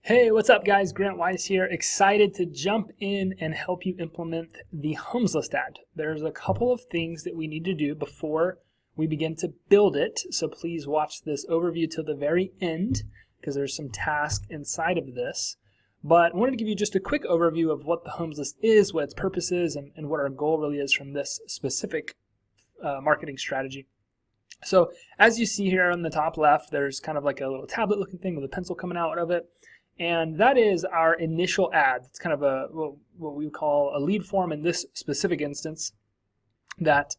Hey, what's up guys? Grant Weiss here, excited to jump in and help you implement the homes list ad. There's a couple of things that we need to do before we begin to build it, so please watch this overview till the very end because there's some tasks inside of this. But I wanted to give you just a quick overview of what the homes list is, what its purpose is, and what our goal really is from this specific marketing strategy. So as you see here on the top left, there's kind of like a little tablet looking thing with a pencil coming out of it. And that is our initial ad. It's kind of what we would call a lead form in this specific instance that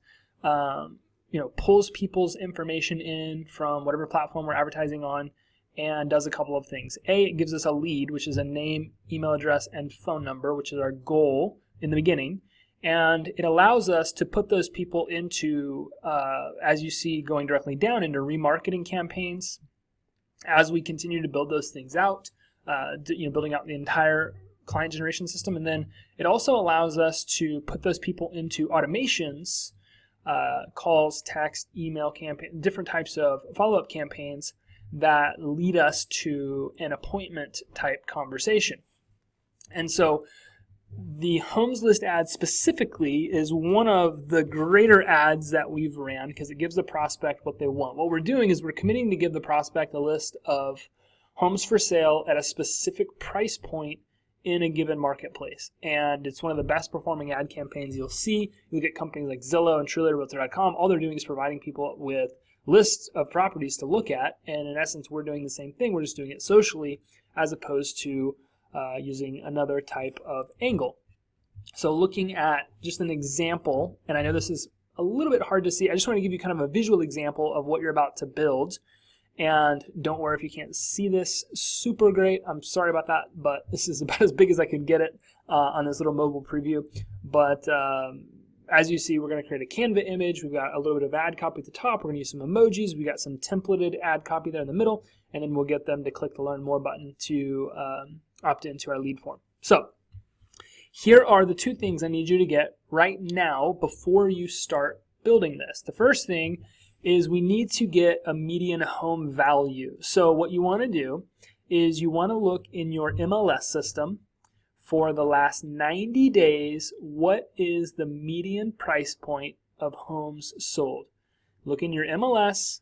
pulls people's information in from whatever platform we're advertising on and does a couple of things. It gives us a lead, which is a name, email address, and phone number, which is our goal in the beginning. And it allows us to put those people into, as you see going directly down, into remarketing campaigns as we continue to build those things out. Building out the entire client generation system. And then it also allows us to put those people into automations, calls, text, email campaign, different types of follow-up campaigns that lead us to an appointment type conversation. And so the homes list ad specifically is one of the greater ads that we've ran because it gives the prospect what they want. What we're doing is we're committing to give the prospect a list of homes for sale at a specific price point in a given marketplace. And it's one of the best performing ad campaigns you'll see. You'll get companies like Zillow and Trulia, Realtor.com. All they're doing is providing people with lists of properties to look at. And in essence, we're doing the same thing. We're just doing it socially as opposed to using another type of angle. So looking at just an example, and I know this is a little bit hard to see. I just want to give you kind of a visual example of what you're about to build. And don't worry if you can't see this super great. I'm sorry about that, but this is about as big as I could get it on this little mobile preview. But as you see, we're going to create a Canva image. We've got a little bit of ad copy at the top. We're going to use some emojis. We got some templated ad copy there in the middle, and then we'll get them to click the Learn More button to opt into our lead form. So here are the two things I need you to get right now before you start building this. The first thing is we need to get a median home value. So what you want to do is you want to look in your MLS system for the last 90 days, what is the median price point of homes sold? Look in your MLS,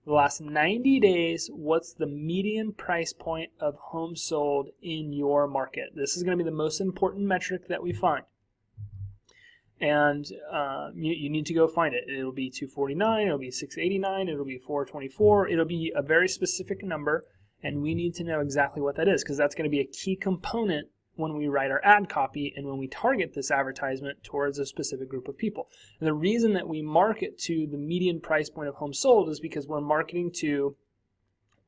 the last 90 days, what's the median price point of homes sold in your market? This is going to be the most important metric that we find. And you need to go find it. It'll be 249, it'll be 689, it'll be 424, it'll be a very specific number, and we need to know exactly what that is because that's going to be a key component when we write our ad copy and when we target this advertisement towards a specific group of people. And the reason that we market to the median price point of homes sold is because we're marketing to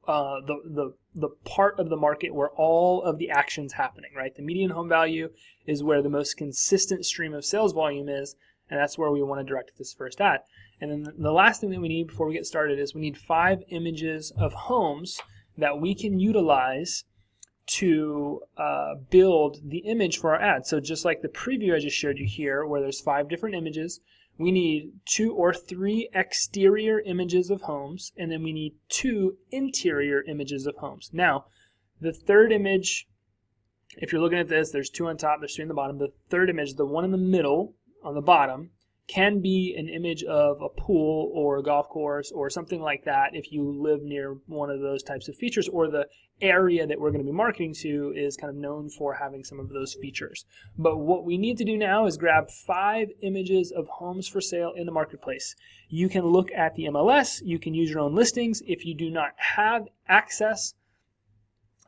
the part of the market where all of the action's happening, right? The median home value is where the most consistent stream of sales volume is, and that's where we want to direct this first ad. And then the last thing that we need before we get started is we need 5 images of homes that we can utilize to build the image for our ad. So just like the preview I just showed you here, where there's 5 different images, we need 2 or 3 exterior images of homes, and then we need 2 interior images of homes. Now, the third image, if you're looking at this, there's 2 on top, there's 3 on the bottom. The third image, the one in the middle on the bottom, can be an image of a pool or a golf course or something like that if you live near one of those types of features, or the area that we're going to be marketing to is kind of known for having some of those features. But what we need to do now is grab 5 images of homes for sale in the marketplace. You can look at the MLS, you can use your own listings. If you do not have access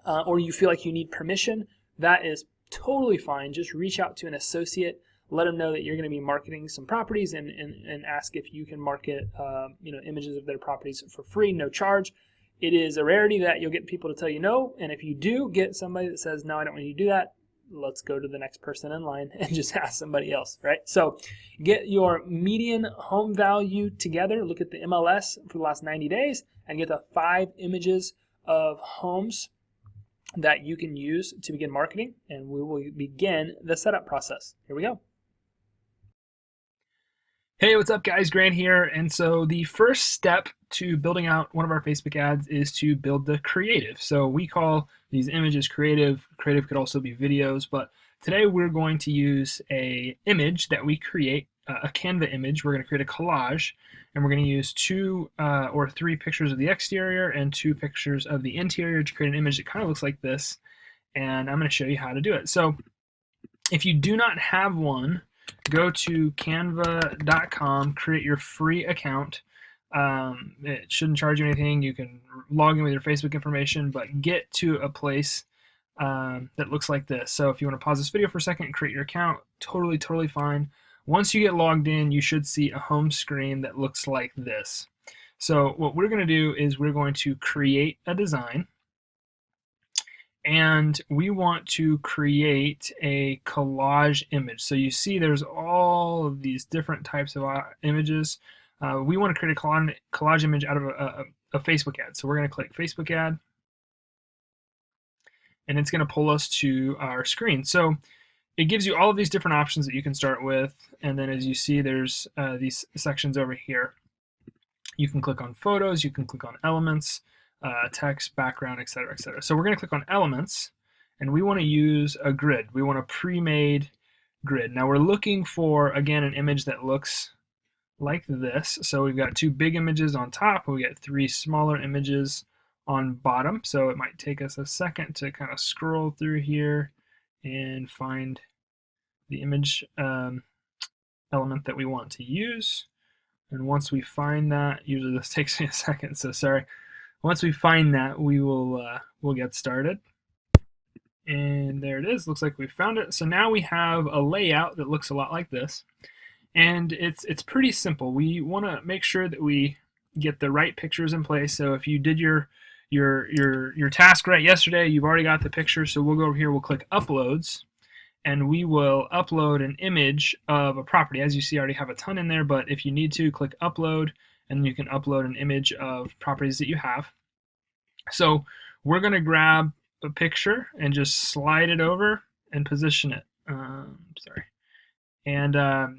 or you feel like you need permission, that is totally fine. Just reach out to an associate. Let them know that you're going to be marketing some properties and ask if you can market images of their properties for free, no charge. It is a rarity that you'll get people to tell you no, and if you do get somebody that says, no, I don't want you to do that, let's go to the next person in line and just ask somebody else, right? So get your median home value together, look at the MLS for the last 90 days, and get the 5 images of homes that you can use to begin marketing, and we will begin the setup process. Here we go. Hey, what's up guys? Grant here. And so the first step to building out one of our Facebook ads is to build the creative. So we call these images creative. Creative could also be videos, but today we're going to use a image that we create, a Canva image. We're going to create a collage, and we're going to use two or three pictures of the exterior and two pictures of the interior to create an image that kind of looks like this. And I'm going to show you how to do it. So if you do not have one, go to canva.com, create your free account. It shouldn't charge you anything. You can log in with your Facebook information, but get to a place that looks like this. So if you want to pause this video for a second and create your account, totally fine. Once you get logged in, you should see a home screen that looks like this. So what we're going to do is we're going to create a design. And we want to create a collage image. So you see there's all of these different types of images. We want to create a collage image out of a Facebook ad. So we're going to click Facebook ad, and it's going to pull us to our screen. So it gives you all of these different options that you can start with, and then as you see there's these sections over here. You can click on photos, you can click on elements, text, background, etc., etc. So we're going to click on elements, and we want to use a grid. We want a pre-made grid. Now we're looking for, again, an image that looks like this. So we've got two big images on top, and we got three smaller images on bottom. So it might take us a second to kind of scroll through here and find the image element that we want to use. And once we find that, usually this takes me a second, so sorry. Once we find that, we'll get started. And there it is. Looks like we found it. So now we have a layout that looks a lot like this, and it's pretty simple. We want to make sure that we get the right pictures in place. So if you did your task right yesterday, you've already got the picture. So we'll go over here. We'll click Uploads, and we will upload an image of a property. As you see, I already have a ton in there, but if you need to, click Upload, and you can upload an image of properties that you have. So we're going to grab a picture and just slide it over and position it. And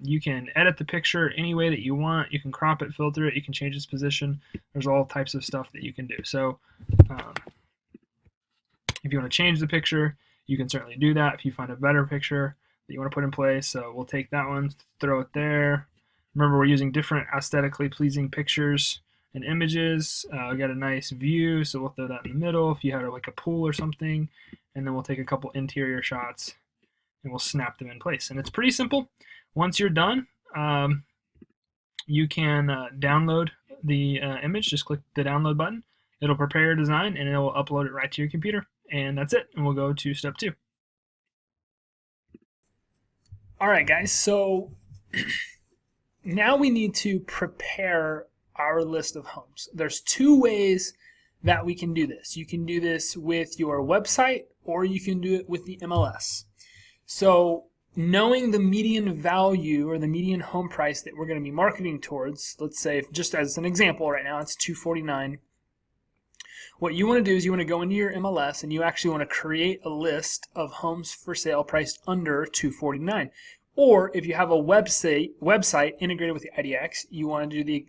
you can edit the picture any way that you want. You can crop it, filter it, you can change its position. There's all types of stuff that you can do. So if you want to change the picture, you can certainly do that if you find a better picture that you want to put in place. So we'll take that one, throw it there. Remember, we're using different aesthetically pleasing pictures and images. We got a nice view, so we'll throw that in the middle if you had like a pool or something. And then we'll take a couple interior shots and we'll snap them in place. And it's pretty simple. Once you're done, you can download the image. Just click the download button. It'll prepare your design and it will upload it right to your computer. And that's it. And we'll go to step 2. All right, guys. So now we need to prepare our list of homes. There's two ways that we can do this. You can do this with your website, or you can do it with the MLS. So knowing the median value or the median home price that we're going to be marketing towards, let's say, just as an example right now, it's $249. What you want to do is you want to go into your MLS and you actually want to create a list of homes for sale priced under $249. Or if you have a website integrated with the IDX, you want to do the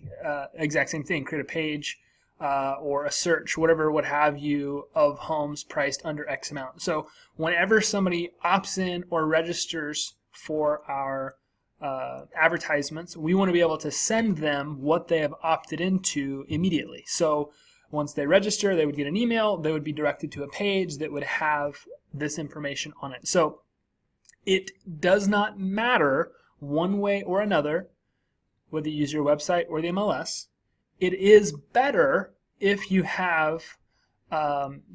exact same thing, create a page or a search, whatever, what have you, of homes priced under X amount. So whenever somebody opts in or registers for our advertisements, we want to be able to send them what they have opted into immediately. So once they register, they would get an email, they would be directed to a page that would have this information on it. So it does not matter one way or another whether you use your website or the MLS. It is better if you have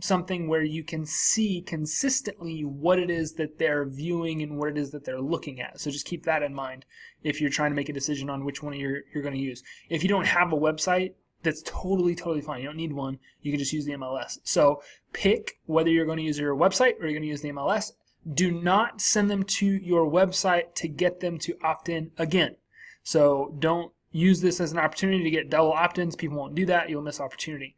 something where you can see consistently what it is that they're viewing and what it is that they're looking at. So just keep that in mind if you're trying to make a decision on which one you're going to use. If you don't have a website, that's totally fine. You don't need one. You can just use the MLS. So pick whether you're going to use your website or you're going to use the MLS. Do not send them to your website to get them to opt in again. So don't use this as an opportunity to get double opt-ins. People won't do that. You'll miss opportunity.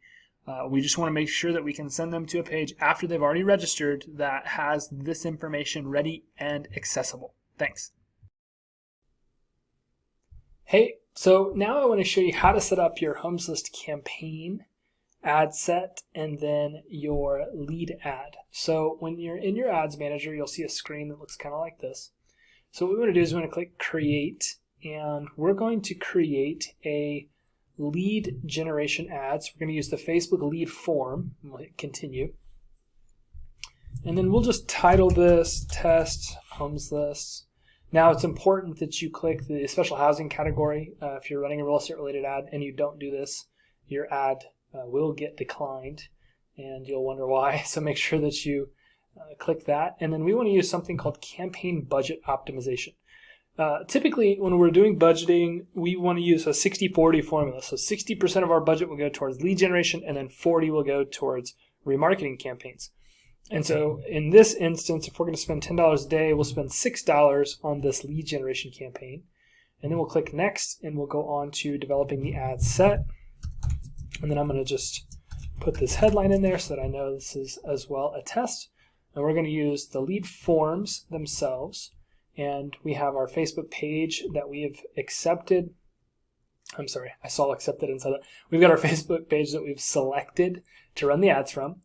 We just want to make sure that we can send them to a page after they've already registered that has this information ready and accessible. Thanks. Hey, so now I want to show you how to set up your homes list campaign, ad set, and then your lead ad. So when you're in your ads manager, you'll see a screen that looks kind of like this. So what we want to do is we want to click create, and we're going to create a lead generation ad. So we're going to use the Facebook lead form. We'll hit continue. And then we'll just title this test homes list. Now it's important that you click the special housing category. If you're running a real estate related ad and you don't do this, your ad will get declined and you'll wonder why. So make sure that you click that. And then we want to use something called campaign budget optimization. Typically when we're doing budgeting, we want to use a 60-40 formula. So 60% of our budget will go towards lead generation and then 40 will go towards remarketing campaigns. And so in this instance, if we're going to spend $10 a day, we'll spend $6 on this lead generation campaign. And then we'll click next and we'll go on to developing the ad set. And then I'm going to just put this headline in there so that I know this is as well a test. And we're going to use the lead forms themselves. And we have our Facebook page that we have accepted. I'm sorry, I saw accepted inside that. We've got our Facebook page that we've selected to run the ads from.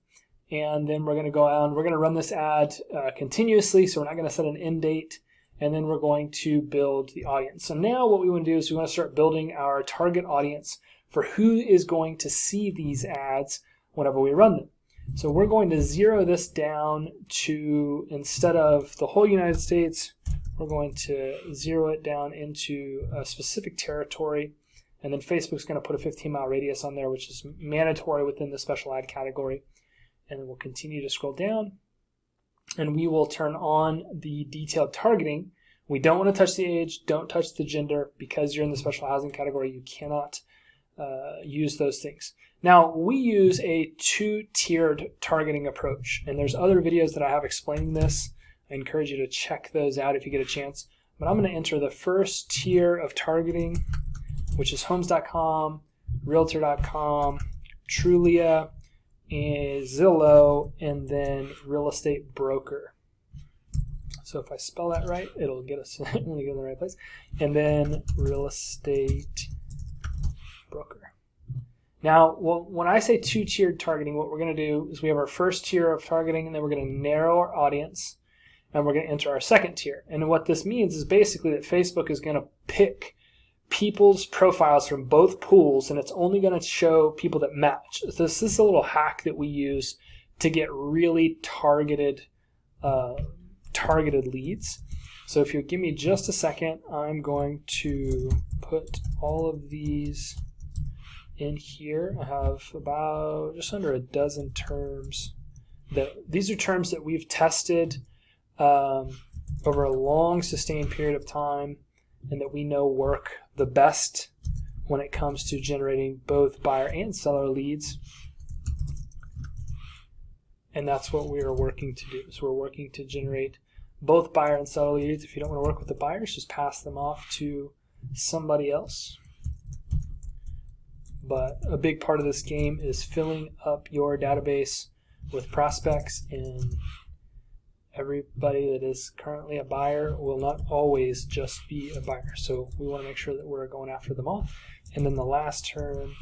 And then we're going to go out and we're going to run this ad continuously, so we're not going to set an end date, and then we're going to build the audience. So now what we want to do is we want to start building our target audience for who is going to see these ads whenever we run them. So we're going to zero this down to, instead of the whole United States, we're going to zero it down into a specific territory, and then Facebook's going to put a 15-mile radius on there, which is mandatory within the special ad category. And then we'll continue to scroll down and we will turn on the detailed targeting. We don't want to touch the age, don't touch the gender, because you're in the special housing category. You cannot use those things. Now we use a two-tiered targeting approach, and there's other videos that I have explaining this. I encourage you to check those out if you get a chance. But I'm going to enter the first tier of targeting, which is homes.com, realtor.com, Trulia, and Zillow, and then real estate broker. So if I spell that right, it'll get us in the right place. And then real estate broker. Now, when I say two-tiered targeting, what we're going to do is we have our first tier of targeting, and then we're going to narrow our audience, and we're going to enter our second tier. And what this means is basically that Facebook is going to pick people's profiles from both pools, and it's only going to show people that match. So this is a little hack that we use to get really targeted leads. So if you give me just a second, I'm going to put all of these in here. I have about just under a dozen terms. These are terms that we've tested over a long sustained period of time, and that we know work the best when it comes to generating both buyer and seller leads. And that's what we are working to do. So we're working to generate both buyer and seller leads. If you don't want to work with the buyers, just pass them off to somebody else. But a big part of this game is filling up your database with prospects, and everybody that is currently a buyer will not always just be a buyer. So we want to make sure that we're going after them all. And then the last term,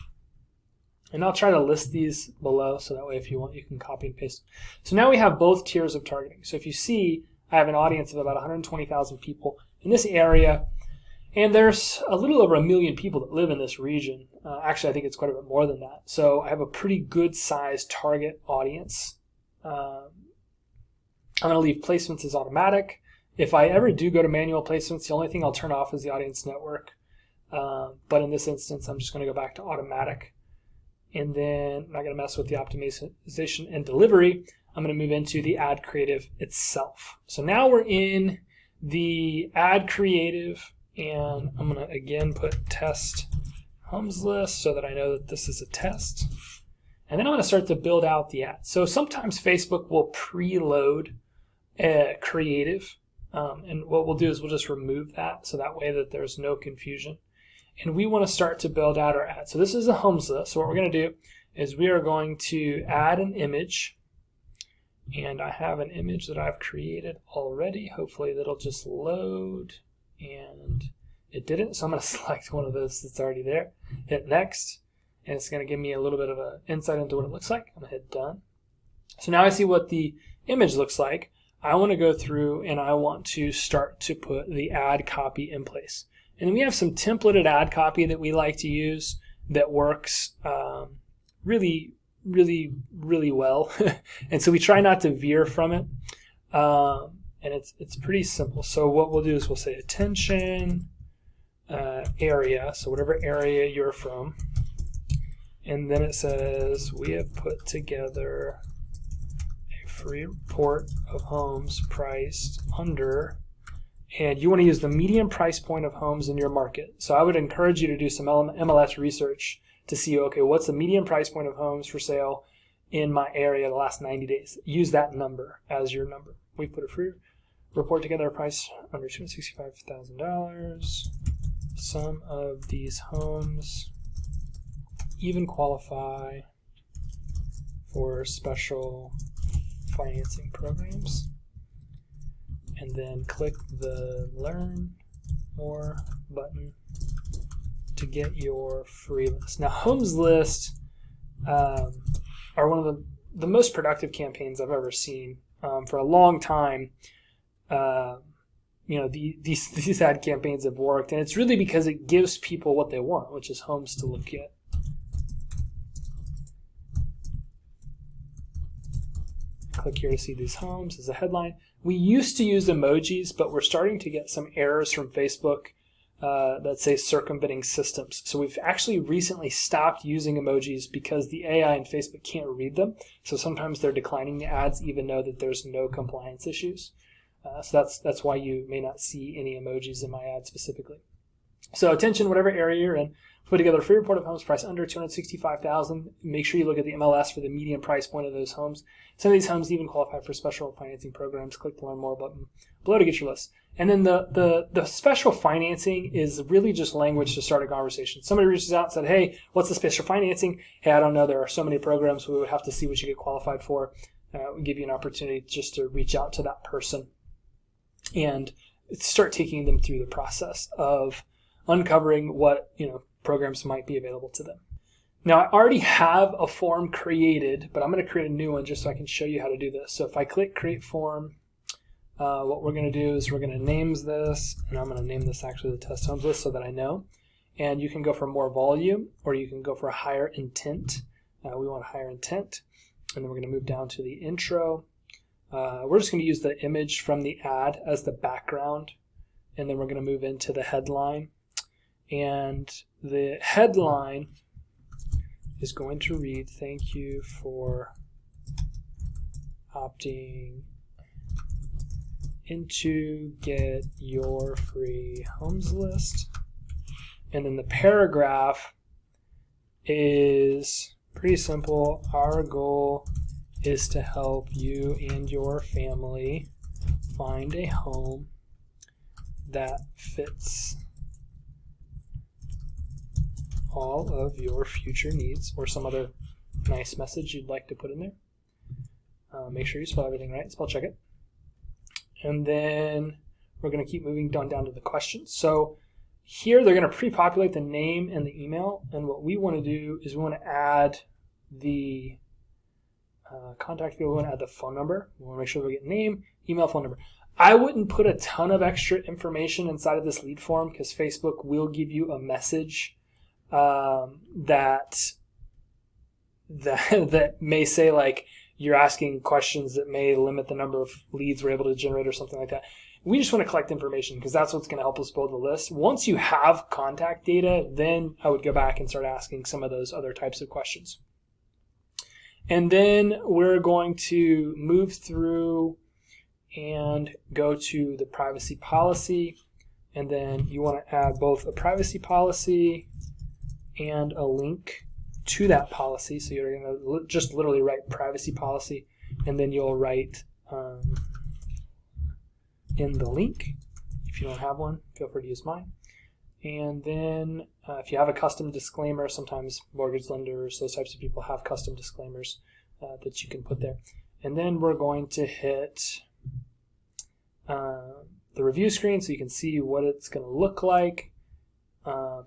and I'll try to list these below so that way if you want you can copy and paste. So now we have both tiers of targeting. So if you see, I have an audience of about 120,000 people in this area, and there's a little over 1 million people that live in this region. Actually, I think it's quite a bit more than that. So I have a pretty good sized target audience. I'm going to leave placements as automatic. If I ever do go to manual placements, the only thing I'll turn off is the audience network. But in this instance, I'm just going to go back to automatic. And then I'm not going to mess with the optimization and delivery. I'm going to move into the ad creative itself. So now we're in the ad creative, and I'm going to again put test homes list so that I know that this is a test. And then I'm going to start to build out the ad. So sometimes Facebook will preload creative, and what we'll do is we'll just remove that so that way that there's no confusion. And we want to start to build out our ad. So this is a homes list. So what we're going to do is we are going to add an image, and I have an image that I've created already. Hopefully that'll just load, and It didn't, so I'm going to select one of those that's already there. Hit next, and it's going to give me a little bit of an insight into what it looks like. I'm going to hit done. So now I see what the image looks like. I want to go through and I want to start to put the ad copy in place. And then we have some templated ad copy that we like to use that works really well. And so we try not to veer from it. And it's pretty simple. So what we'll do is we'll say attention area, so whatever area you're from. And then it says we have put together a free report of homes priced under, and you want to use the median price point of homes in your market. So I would encourage you to do some MLS research to see, okay, what's the median price point of homes for sale in my area the last 90 days. Use that number as your number. We put a free report together, a price under $265,000. Some of these homes even qualify for special financing programs. And then click the Learn More button to get your free list. Now, Homes List are one of the most productive campaigns I've ever seen. For a long time, these ad campaigns have worked, and it's really because it gives people what they want, which is homes to look at. Click here to see these homes as a headline. We used to use emojis, but we're starting to get some errors from Facebook that say circumventing systems. So we've actually recently stopped using emojis because the AI and Facebook can't read them. So sometimes they're declining the ads even though that there's no compliance issues. So that's why you may not see any emojis in my ad specifically. So attention, whatever area you're in, put together a free report of homes priced under $265,000. Make sure you look at the MLS for the median price point of those homes. Some of these homes even qualify for special financing programs. Click the Learn More button below to get your list. And then the special financing is really just language to start a conversation. Somebody reaches out and said, hey, what's the special financing? Hey, I don't know. There are so many programs. We would have to see what you get qualified for. We give you an opportunity just to reach out to that person and start taking them through the process of uncovering what programs might be available to them. Now, I already have a form created, but I'm going to create a new one just so I can show you how to do this. So if I click Create Form, what we're going to do is we're going to name this, and I'm going to name this actually the Test Homes List so that I know. And you can go for more volume, or you can go for a higher intent. We want a higher intent. And then we're going to move down to the intro. We're just going to use the image from the ad as the background, and then we're going to move into the headline. And the headline is going to read, thank you for opting into get your free homes list. And then the paragraph is pretty simple. Our goal is to help you and your family find a home that fits all of your future needs, or some other nice message you'd like to put in there. Make sure you spell everything right, spell check it. And then we're going to keep moving down to the questions. So here they're going to pre-populate the name and the email, and what we want to do is we want to add the contact field. We want to add the phone number. We want to make sure we get name, email, phone number. I wouldn't put a ton of extra information inside of this lead form because Facebook will give you a message that may say like you're asking questions that may limit the number of leads we're able to generate or something like that. We just want to collect information because that's what's going to help us build the list. Once you have contact data, then I would go back and start asking some of those other types of questions. And then we're going to move through and go to the privacy policy. And then you want to add both a privacy policy and a link to that policy. So you're going to just literally write privacy policy, and then you'll write in the link. If you don't have one, feel free to use mine. And then if you have a custom disclaimer, sometimes mortgage lenders, those types of people have custom disclaimers that you can put there. And then we're going to hit the review screen so you can see what it's going to look like.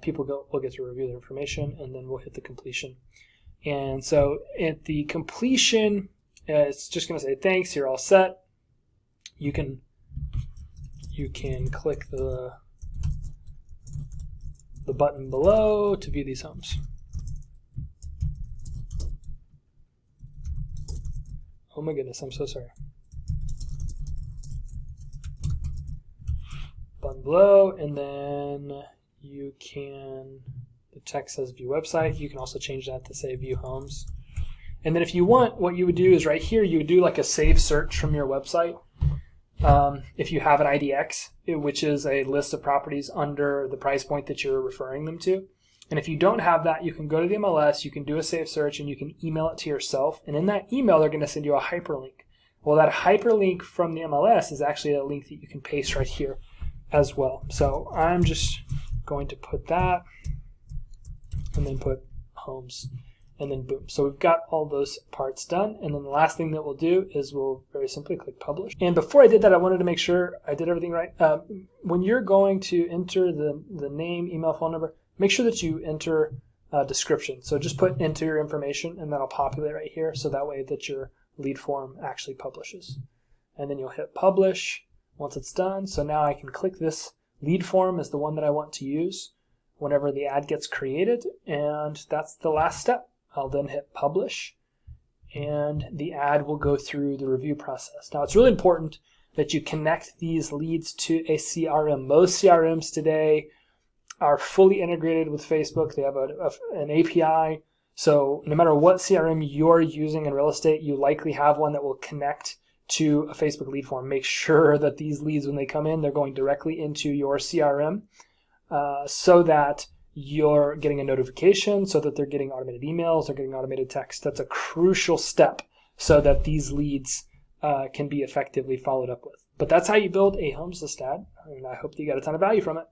people will get to review their information, and then we'll hit the completion. And so at the completion, it's just going to say thanks, you're all set. You can click the button below to view these homes. Oh my goodness, I'm so sorry. Button below, and then you can, the text says view website. You can also change that to say view homes. And then if you want, what you would do is right here, you would do like a save search from your website. If you have an IDX, which is a list of properties under the price point that you're referring them to. And if you don't have that, you can go to the MLS, you can do a save search, and you can email it to yourself. And in that email, they're going to send you a hyperlink. Well, that hyperlink from the MLS is actually a link that you can paste right here as well. So I'm just going to put that and then put homes, and then boom. So we've got all those parts done. And then the last thing that we'll do is we'll very simply click publish. And before I did that, I wanted to make sure I did everything right. When you're going to enter the name, email, phone number, make sure that you enter a description. So just enter your information, and that'll populate right here. So that way that your lead form actually publishes. And then you'll hit publish once it's done. So now I can click this lead form as the one that I want to use whenever the ad gets created. And that's the last step. I'll then hit publish, and the ad will go through the review process. Now, it's really important that you connect these leads to a CRM. Most CRMs today are fully integrated with Facebook. They have an API. So no matter what CRM you're using in real estate, you likely have one that will connect to a Facebook lead form. Make sure that these leads, when they come in, they're going directly into your CRM so that you're getting a notification, so that they're getting automated emails, they're getting automated text. That's a crucial step so that these leads can be effectively followed up with. But that's how you build a homes list ad, and I hope that you got a ton of value from it.